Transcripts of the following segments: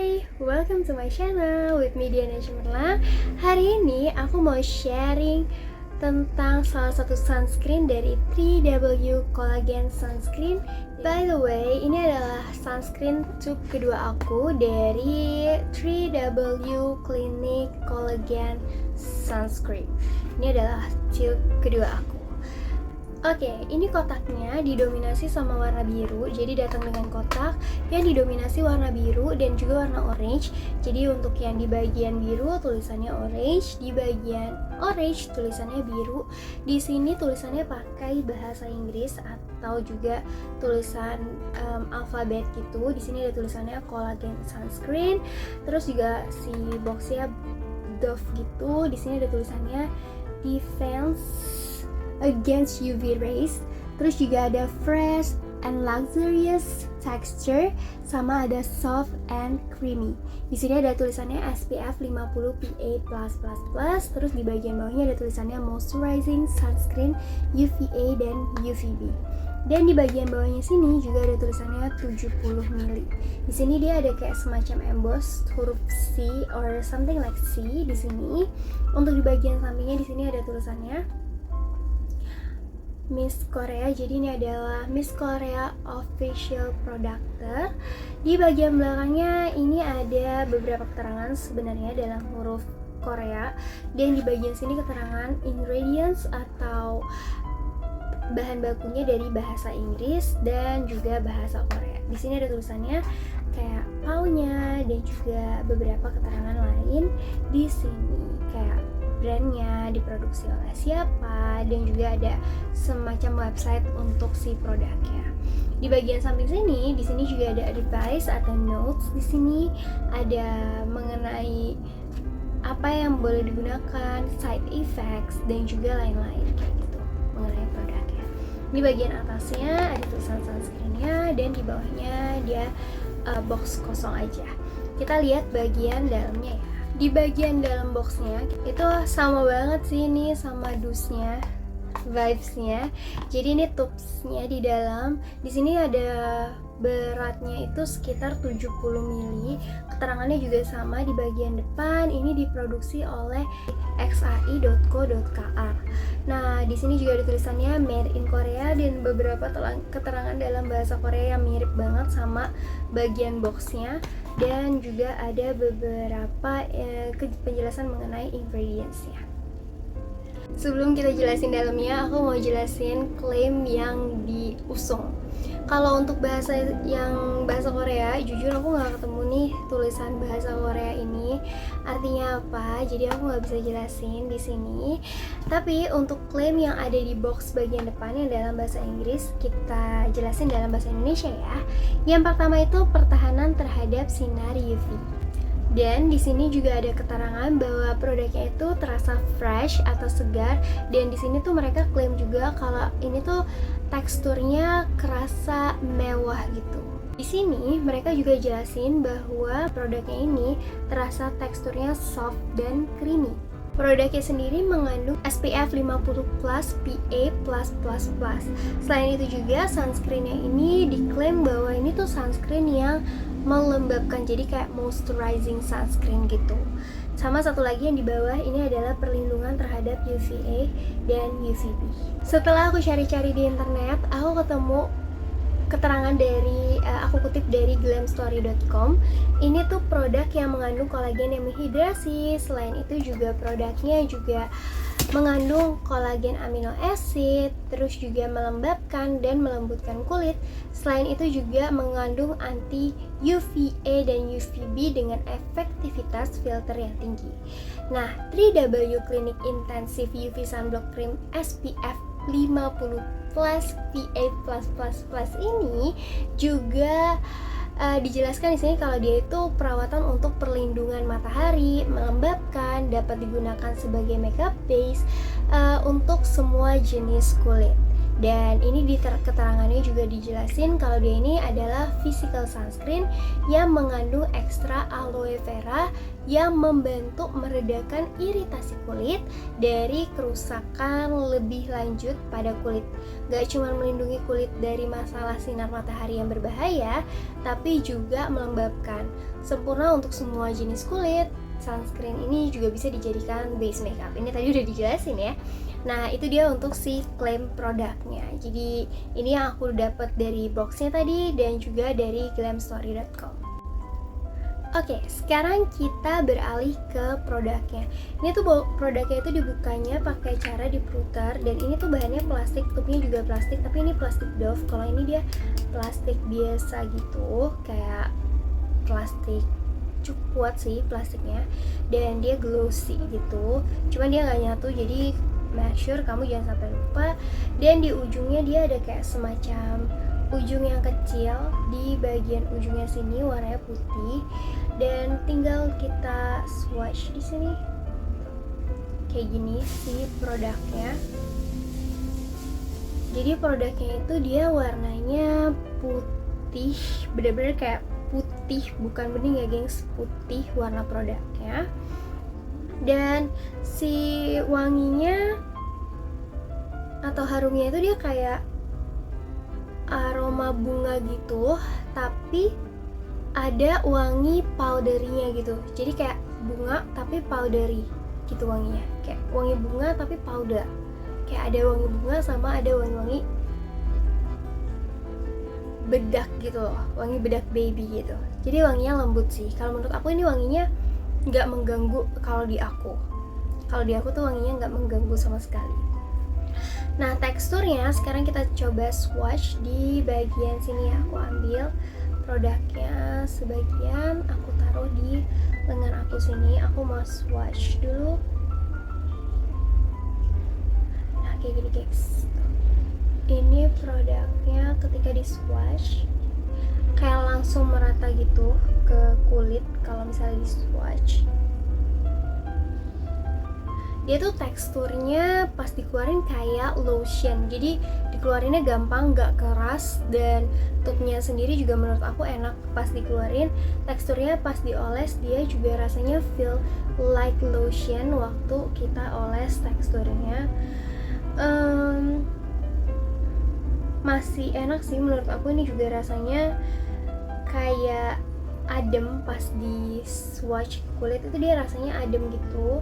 Hai, welcome to my channel with me Diana Cemerlang. Hari ini aku mau sharing tentang salah satu sunscreen dari 3W Collagen Sunscreen. By the way, ini adalah sunscreen tube kedua aku dari 3W Clinic Collagen Sunscreen. Ini adalah tube kedua aku. Oke, ini kotaknya didominasi sama warna biru. Jadi datang dengan kotak yang didominasi warna biru dan juga warna orange. Jadi untuk yang di bagian biru tulisannya orange, di bagian orange tulisannya biru. Di sini tulisannya pakai bahasa Inggris atau juga tulisan alfabet gitu. Di sini ada tulisannya Collagen Sunscreen. Terus juga si boxnya Dove gitu. Di sini ada tulisannya Defense Against UV Rays. Terus juga ada fresh and luxurious texture, sama ada soft and creamy. Di sini ada tulisannya SPF 50 PA+++. Terus di bagian bawahnya ada tulisannya moisturizing sunscreen UVA dan UVB. Dan di bagian bawahnya sini juga ada tulisannya 70 ml. Di sini dia ada kayak semacam emboss huruf C or something like C di sini. Untuk di bagian sampingnya di sini ada tulisannya Miss Korea. Jadi ini adalah Miss Korea Official Producter. Di bagian belakangnya ini ada beberapa keterangan sebenarnya dalam huruf Korea, dan di bagian sini keterangan ingredients atau bahan bakunya dari bahasa Inggris dan juga bahasa Korea. Di sini ada tulisannya kayak paunya dan juga beberapa keterangan lain di sini kayak brandnya, diproduksi oleh siapa, dan juga ada semacam website untuk si produknya. Di bagian samping sini, di sini juga ada advice atau notes. Di sini ada mengenai apa yang boleh digunakan, side effects, dan juga lain-lain kayak gitu mengenai produknya. Di bagian atasnya ada tulisan sunscreennya, dan di bawahnya dia box kosong aja. Kita lihat bagian dalamnya ya. Di bagian dalam boxnya itu sama banget sih ini sama dusnya, vibesnya. Jadi ini tubesnya di dalam. Di sini ada beratnya itu sekitar 70 ml. Keterangannya juga sama di bagian depan. Ini diproduksi oleh xai.co.kr. Nah, di sini juga ada tulisannya Made in Korea dan beberapa keterangan dalam bahasa Korea yang mirip banget sama bagian boxnya. Dan juga ada beberapa penjelasan mengenai ingredientsnya. Sebelum kita jelasin dalamnya, aku mau jelasin klaim yang diusung. Kalau untuk bahasa Korea, jujur aku nggak ketemu nih tulisan bahasa Korea ini artinya apa, jadi aku nggak bisa jelasin di sini. Tapi untuk klaim yang ada di box bagian depan yang dalam bahasa Inggris, kita jelasin dalam bahasa Indonesia ya. Yang pertama itu pertahanan terhadap sinar UV. Dan di sini juga ada keterangan bahwa produknya itu terasa fresh atau segar, dan di sini tuh mereka klaim juga kalau ini tuh teksturnya kerasa mewah gitu. Di sini mereka juga jelasin bahwa produknya ini terasa teksturnya soft dan creamy. Produknya sendiri mengandung SPF 50 plus PA+++. Selain itu juga sunscreennya ini diklaim bahwa ini tuh sunscreen yang melembabkan, jadi kayak moisturizing sunscreen gitu. Sama satu lagi yang di bawah ini adalah perlindungan terhadap UVA dan UVB. Setelah aku cari-cari di internet, aku ketemu keterangan dari aku kutip dari glamstory.com. Ini tuh produk yang mengandung kolagen yang menghidrasi. Selain itu juga produknya juga mengandung kolagen amino acid, terus juga melembabkan dan melembutkan kulit. Selain itu juga mengandung anti UVA dan UVB dengan efektivitas filter yang tinggi. Nah, 3W Clinic Intensive UV Sunblock Cream SPF 50 plus PA+++ ini juga dijelaskan di sini kalau dia itu perawatan untuk perlindungan matahari, melembabkan, dapat digunakan sebagai makeup base untuk semua jenis kulit. Dan ini di keterangannya juga dijelasin kalau dia ini adalah physical sunscreen yang mengandung ekstra aloe vera yang membantu meredakan iritasi kulit dari kerusakan lebih lanjut pada kulit. Gak cuma melindungi kulit dari masalah sinar matahari yang berbahaya, tapi juga melembabkan. Sempurna untuk semua jenis kulit. Sunscreen ini juga bisa dijadikan base makeup. Ini tadi udah dijelasin ya. Nah, itu dia untuk si klaim produknya. Jadi ini yang aku dapat dari boxnya tadi dan juga dari glamstory.com. Oke, sekarang kita beralih ke produknya. Ini tuh produknya itu dibukanya pakai cara diputar, dan ini tuh bahannya plastik, tutupnya juga plastik, tapi ini plastik Dove. Kalau ini dia plastik biasa gitu, kayak plastik cukup kuat sih plastiknya, dan dia glossy gitu. Cuman dia nggak nyatu, jadi make sure kamu jangan sampai lupa. Dan di ujungnya dia ada kayak semacam ujung yang kecil, di bagian ujungnya sini warnanya putih, dan tinggal kita swatch di sini kayak gini si produknya. Jadi produknya itu dia warnanya putih, bener-bener kayak putih, bukan bening ya gengs, putih warna produknya. Dan si wanginya atau harumnya itu dia kayak aroma bunga gitu, tapi ada wangi powdery-nya gitu. Jadi kayak bunga tapi powdery gitu wanginya, kayak wangi bunga tapi powder. Kayak ada wangi bunga sama ada wangi-wangi bedak gitu loh, wangi bedak baby gitu. Jadi wanginya lembut sih. Kalau menurut aku ini wanginya nggak mengganggu. Kalau di aku tuh wanginya nggak mengganggu sama sekali. Nah, teksturnya sekarang kita coba swatch di bagian sini ya. Aku ambil produknya sebagian, aku taruh di lengan aku sini. Aku mau swatch dulu. Nah, kayak gini guys. Ini produknya ketika di swatch kayak langsung merata gitu ke kulit. Kalau misalnya di swatch, dia tuh teksturnya pas dikeluarin kayak lotion, jadi dikeluarinnya gampang, gak keras, dan tubnya sendiri juga menurut aku enak pas dikeluarin. Teksturnya pas dioles dia juga rasanya feel like lotion waktu kita oles teksturnya. Masih enak sih menurut aku. Ini juga rasanya kayak adem pas di swatch kulit itu, dia rasanya adem gitu,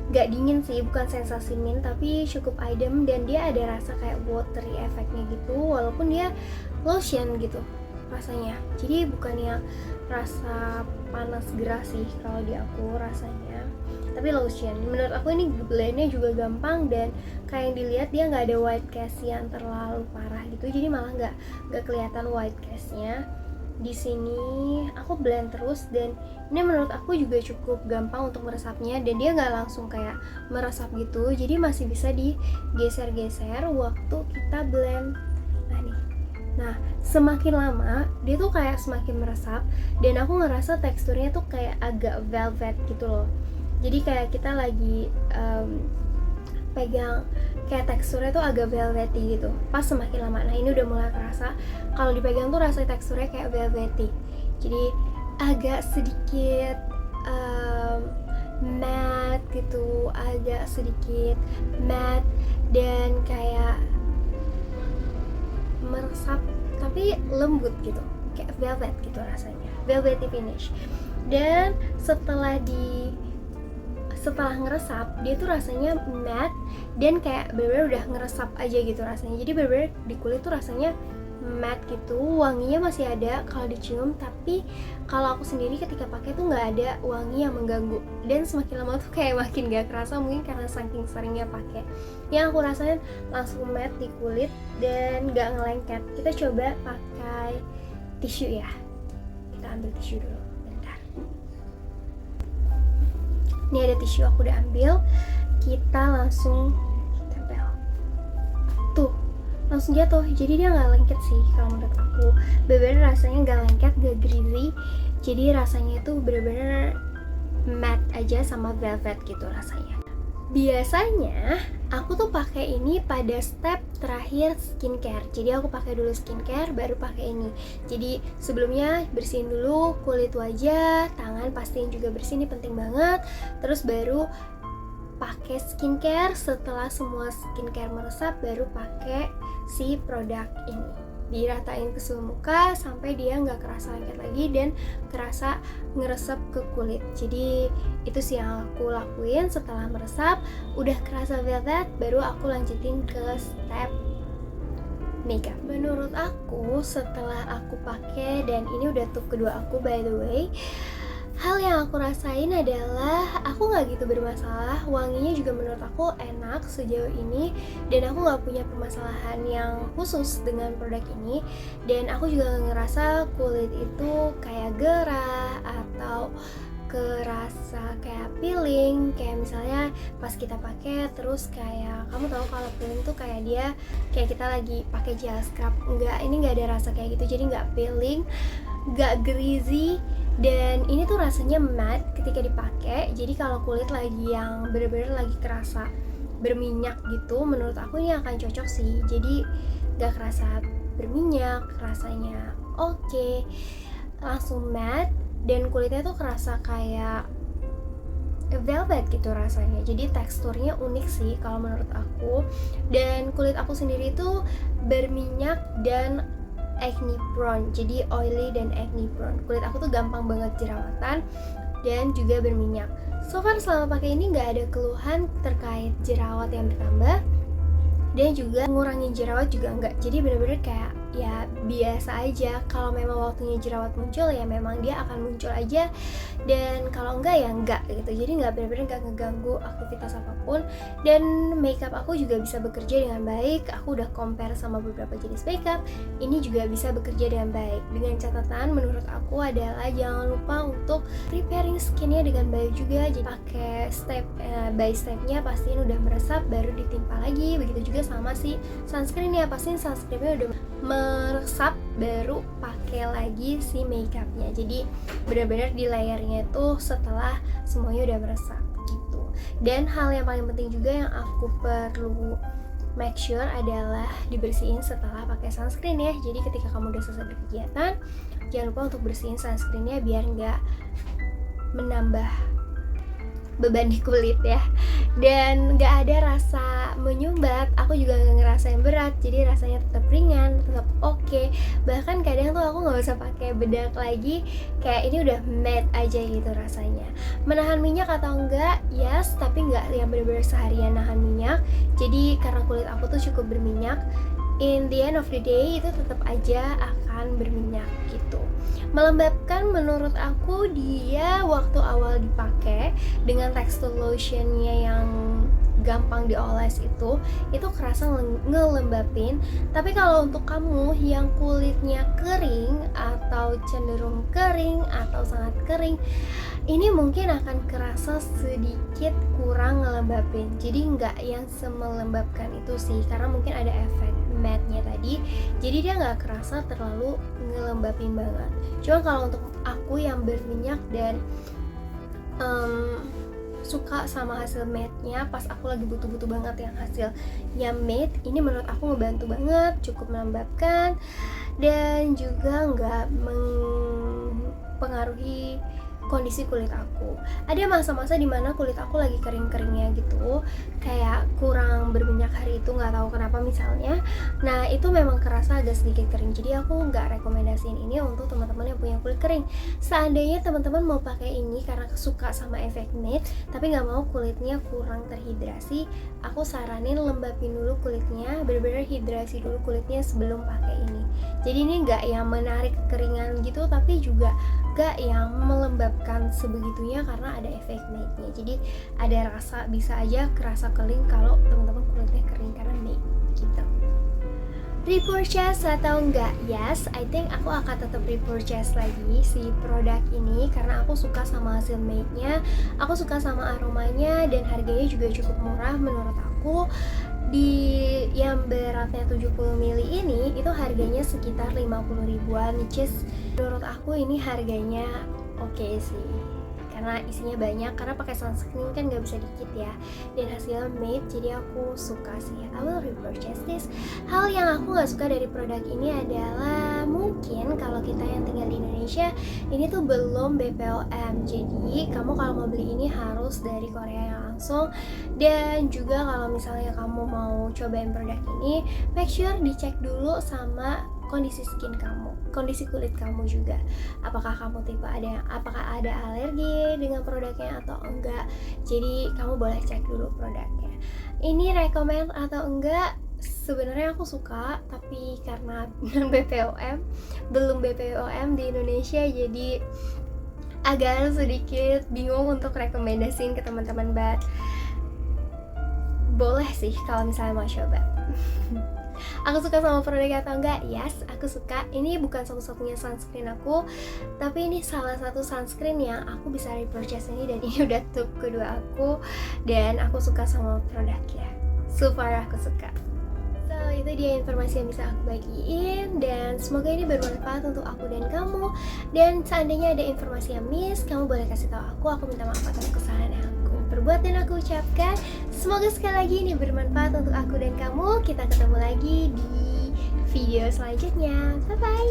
gak dingin sih, bukan sensasi mint, tapi cukup adem, dan dia ada rasa kayak watery efeknya gitu, walaupun dia lotion gitu rasanya. Jadi bukan yang rasa panas gerah sih kalau di aku rasanya, tapi lotion. Menurut aku ini blendnya juga gampang, dan kayak yang dilihat dia nggak ada white cast yang terlalu parah gitu, jadi malah nggak kelihatan white castnya. Di sini aku blend terus, dan ini menurut aku juga cukup gampang untuk meresapnya, dan dia nggak langsung kayak meresap gitu, jadi masih bisa digeser-geser waktu kita blend. Nah, semakin lama dia tuh kayak semakin meresap, dan aku ngerasa teksturnya tuh kayak agak velvet gitu loh. Jadi kayak kita lagi pegang, kayak teksturnya tuh agak velvety gitu pas semakin lama. Nah, ini udah mulai kerasa kalau dipegang tuh rasanya teksturnya kayak velvety, jadi agak sedikit matte gitu, agak sedikit matte, dan kayak meresap tapi lembut gitu, kayak velvet gitu rasanya, velvety finish. Dan setelah ngeresap dia tuh rasanya matte, dan kayak bener-bener udah ngeresap aja gitu rasanya. Jadi bener-bener di kulit tuh rasanya matte gitu, wanginya masih ada kalau dicium, tapi kalau aku sendiri ketika pakai tuh nggak ada wangi yang mengganggu. Dan semakin lama tuh kayak makin gak kerasa, mungkin karena saking seringnya pakai. Yang aku rasain langsung matte di kulit dan nggak ngelengket. Kita coba pakai tisu ya. Kita ambil tisu dulu. Ini ada tisu, aku udah ambil. Kita langsung tempel. Tuh, langsung jatuh. Jadi dia nggak lengket sih kalau menurut aku. Bener-bener rasanya nggak lengket, nggak greasy. Jadi rasanya itu bener-bener matte aja sama velvet gitu rasanya. Biasanya aku tuh pakai ini pada step terakhir skincare. Jadi aku pakai dulu skincare baru pakai ini. Jadi sebelumnya bersihin dulu kulit wajah, tangan pastiin juga bersih, ini penting banget. Terus baru pakai skincare. Setelah semua skincare meresap baru pakai si produk ini. Diratain ke seluruh muka sampai dia nggak kerasa lengket lagi dan kerasa ngeresep ke kulit. Jadi itu sih yang aku lakuin. Setelah meresap udah kerasa velvet, baru aku lanjutin ke step makeup. Menurut aku setelah aku pakai, dan ini udah tube kedua aku by the way, hal yang aku rasain adalah aku nggak gitu bermasalah. Wanginya juga menurut aku enak sejauh ini, dan aku nggak punya permasalahan yang khusus dengan produk ini. Dan aku juga ngerasa kulit itu kayak gerah atau kerasa kayak peeling, kayak misalnya pas kita pakai terus kayak, kamu tahu kalau peeling tuh kayak dia kayak kita lagi pakai gel scrub. Enggak, ini nggak ada rasa kayak gitu, jadi nggak peeling, nggak greasy. Dan ini tuh rasanya matte ketika dipakai. Jadi kalau kulit lagi yang bener-bener lagi kerasa berminyak gitu, menurut aku ini akan cocok sih. Jadi gak kerasa berminyak, rasanya oke, langsung matte, dan kulitnya tuh kerasa kayak velvet gitu rasanya. Jadi teksturnya unik sih kalau menurut aku. Dan kulit aku sendiri tuh berminyak dan acne prone, jadi oily dan acne prone. Kulit aku tuh gampang banget jerawatan dan juga berminyak. So far selama pakai ini nggak ada keluhan terkait jerawat yang bertambah, dan juga ngurangin jerawat juga enggak. Jadi bener-bener kayak ya biasa aja. Kalau memang waktunya jerawat muncul ya memang dia akan muncul aja, dan kalau enggak ya enggak gitu. Jadi nggak bener-bener nggak ngeganggu aktivitas apapun. Dan makeup aku juga bisa bekerja dengan baik. Aku udah compare sama beberapa jenis makeup, ini juga bisa bekerja dengan baik. Dengan catatan menurut aku adalah jangan lupa untuk preparing skinnya dengan baik juga. Jadi pakai step by stepnya, pastiin udah meresap baru ditimpa lagi. Begitu juga sama si sunscreen ya, pastiin sunscreennya udah meresap baru pakai lagi si makeupnya. Jadi benar-benar di layernya itu setelah semuanya udah meresap gitu. Dan hal yang paling penting juga yang aku perlu make sure adalah dibersihin setelah pakai sunscreen ya. Jadi ketika kamu udah selesai berkegiatan, jangan lupa untuk bersihin sunscreennya biar nggak menambah beban di kulit ya. Dan nggak ada rasa menyumbat, aku juga nggak ngerasain berat, jadi rasanya tetap ringan, tetap oke. Bahkan kadang tuh aku nggak usah pakai bedak lagi, kayak ini udah matte aja gitu rasanya. Menahan minyak atau enggak? Yes, tapi nggak yang bener-bener seharian nahan minyak. Jadi karena kulit aku tuh cukup berminyak, in the end of the day itu tetap aja akan berminyak gitu. Melembabkan menurut aku dia waktu awal dipakai dengan tekstur lotionnya yang gampang dioles itu kerasa ngelembapin. Tapi kalau untuk kamu yang kulitnya kering atau cenderung kering atau sangat kering, ini mungkin akan kerasa sedikit kurang ngelembapin. Jadi nggak yang semelembabkan itu sih, karena mungkin ada efek matte-nya tadi, jadi dia nggak kerasa terlalu ngelembapin banget. Cuma kalau untuk aku yang berminyak dan suka sama hasil matte-nya, pas aku lagi butuh-butuh banget yang hasilnya matte, ini menurut aku ngebantu banget, cukup melembabkan dan juga nggak mempengaruhi kondisi kulit aku. Ada masa-masa dimana kulit aku lagi kering-keringnya gitu, kayak kurang berminyak hari itu, nggak tahu kenapa misalnya. Nah itu memang kerasa agak sedikit kering, jadi aku nggak rekomendasiin ini untuk teman-teman yang punya kulit kering. Seandainya teman-teman mau pakai ini karena suka sama efek matte tapi nggak mau kulitnya kurang terhidrasi, aku saranin lembapin dulu kulitnya, bener-bener hidrasi dulu kulitnya sebelum pakai ini. Jadi ini nggak yang menarik kekeringan gitu, tapi juga nggak yang melembabkan sebegitunya karena ada efek matte-nya. Jadi ada rasa, bisa aja kerasa kering kalau teman-teman kulitnya kering karena matte gitu. Repurchase atau enggak? Yes, I think aku akan tetap repurchase lagi si produk ini karena aku suka sama hasil matte-nya, aku suka sama aromanya, dan harganya juga cukup murah menurut aku. Di yang beratnya 70 ml ini itu harganya sekitar 50 ribuan, which is menurut aku ini harganya oke sih, karena isinya banyak, karena pakai sunscreen kan nggak bisa dikit ya, dan hasilnya matte, jadi aku suka sih. I will repurchase this. Hal yang aku nggak suka dari produk ini adalah mungkin kalau kita yang tinggal di Indonesia ini tuh belum BPOM, jadi kamu kalau mau beli ini harus dari Korea langsung. Dan juga kalau misalnya kamu mau cobain produk ini, make sure dicek dulu sama kondisi skin kamu, kondisi kulit kamu juga. Apakah kamu apakah ada alergi dengan produknya atau enggak. Jadi kamu boleh cek dulu produknya. Ini rekomend atau enggak? Sebenarnya aku suka, tapi karena belum BPOM di Indonesia, jadi agak sedikit bingung untuk rekomendasiin ke teman-teman, but boleh sih kalau misalnya mau coba. Aku suka sama produknya atau enggak? Yes, aku suka. Ini bukan satu-satunya sunscreen aku, tapi ini salah satu sunscreen yang aku bisa repurchase ini, dan ini udah tube kedua aku, dan aku suka sama produknya. So far aku suka. So itu dia informasi yang bisa aku bagiin, dan semoga ini bermanfaat untuk aku dan kamu. Dan seandainya ada informasi yang miss, kamu boleh kasih tahu aku minta maaf atas kesalahan yang aku perbuat dan aku ucapkan. Semoga sekali lagi ini bermanfaat untuk aku dan kamu. Kita ketemu lagi di video selanjutnya. Bye bye.